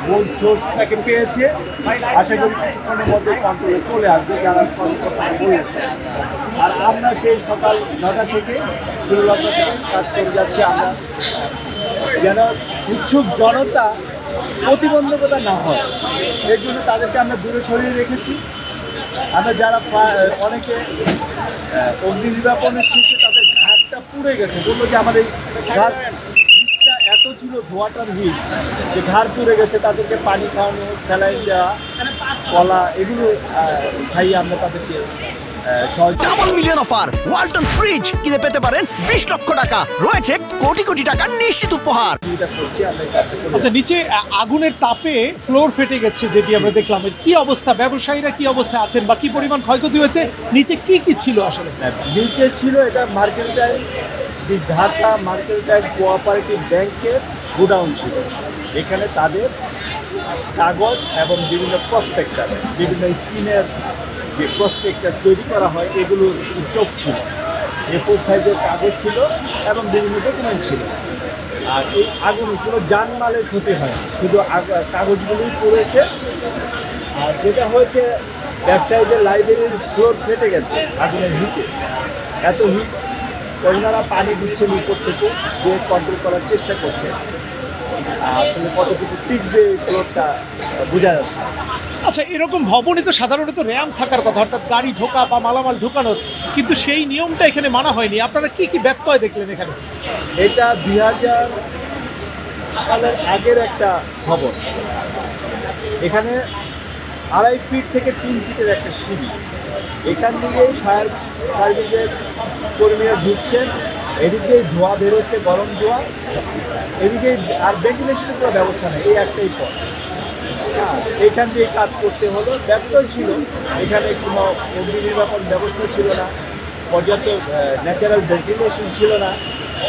মূল সোর্সটাকে পেয়েছে। আশা করি কিছুক্ষণের মধ্যে কন্ট্রোলে চলে আসবে যারা কর্মকর্তারা বলেছে। আর আমরা সেই সকাল 9টা থেকে শুরুলতা থেকে কাজ করে যাচ্ছি আমরা যেন উৎসুক জনতা প্রতিবন্ধকতা না হয়, এর জন্য তাদেরকে আমরা দূরে সরিয়ে রেখেছি। আমরা যারা অনেকে অগ্নি নির্বাপনের শেষে তাদের ঘাটটা পুড়ে গেছে, বললো যে আমাদের ঘাট হিটটা এত ছিল, ধোয়াটার হিট, যে ঘাড় পুড়ে গেছে, তাদেরকে পানি খাওয়ানো, স্যালাইন দেওয়া, কলা এগুলো খাইয়ে আমরা তাদেরকে double million offer Walton fridge কিনে পেতে পারেন 20 লক্ষ টাকা, রয়েছে কোটি কোটি টাকার নিশ্চিত উপহার। আচ্ছা, নিচে আগুনের তাপে ফ্লোর ফেটে গেছে যেটি আমরা দেখলাম, কি অবস্থা, ব্যবসায়ীরা কি অবস্থায় আছেন বা কি পরিমাণ ক্ষয়ক্ষতি হয়েছে, নিচে কি কি ছিল আসলে? নিচে ছিল এটা মার্কেন্টাইল দি ঢাকা মার্কেন্টাইল কোঅপারেটিভ ব্যাংকের গোডাউন ছিল। এখানে তাদের কাগজ এবং বিভিন্ন প্রসপেক্টাস, বিভিন্ন স্কিমের যে প্রসপেক্টাস তৈরি করা হয় এগুলোর স্টক ছিল, A4 সাইজের কাগজ ছিল এবং বিভিন্ন ডকুমেন্ট ছিল। আর এই আগুনে কোনো জানমালের ক্ষতি হয়, শুধু কাগজগুলোই পড়েছে। আর যেটা হয়েছে, ব্যবসায়ীদের লাইব্রেরির ফ্লোর ফেটে গেছে আগুনের হিটে। এত হিট, ওনারা পানি দিচ্ছেন উপর থেকে, দিয়ে কন্ট্রোল করার চেষ্টা করছে। আসলে কতটুকু টিকবে ফ্লোরটা বোঝা যাচ্ছে। আচ্ছা, এরকম ভবনে তো সাধারণত র্যাম্প থাকার কথা, অর্থাৎ গাড়ি ঢোকা বা মালামাল ঢোকানোর, কিন্তু সেই নিয়মটা এখানে মানা হয়নি। আপনারা কি কি ব্যত্যয় দেখলেন এখানে? এটা 2000 সালের আগের একটা ভবন। এখানে 2.5 ফিট থেকে 3 ফিটের একটা সিঁড়ি, এখান দিয়েই ফায়ার সার্ভিসের কর্মীরা ঢুকছেন, এদিক দিয়েই ধোঁয়া বেরোচ্ছে, গরম ধোঁয়া, এদিকেই আর ভেন্টিলেশনের কোনো ব্যবস্থা নেই, এই একটাই পথ। এইখান দিয়ে কাজ করতে হলো, ব্যত্যয় ছিল। এখানে কোনো অগ্নি নির্বাপন ব্যবস্থা ছিল না, পর্যাপ্ত ন্যাচারাল ভেন্টিলেশন ছিল না,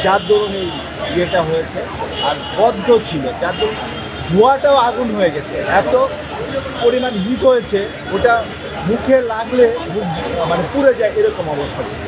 যার দরুন এই ইয়েটা হয়েছে। আর বদ্ধ ছিল, যার দরুন ধোঁয়াটাও আগুন হয়ে গেছে, এত পরিমাণ হিট হয়েছে, ওটা মুখে লাগলে মুখ মানে পুড়ে যায়, এরকম অবস্থা ছিল।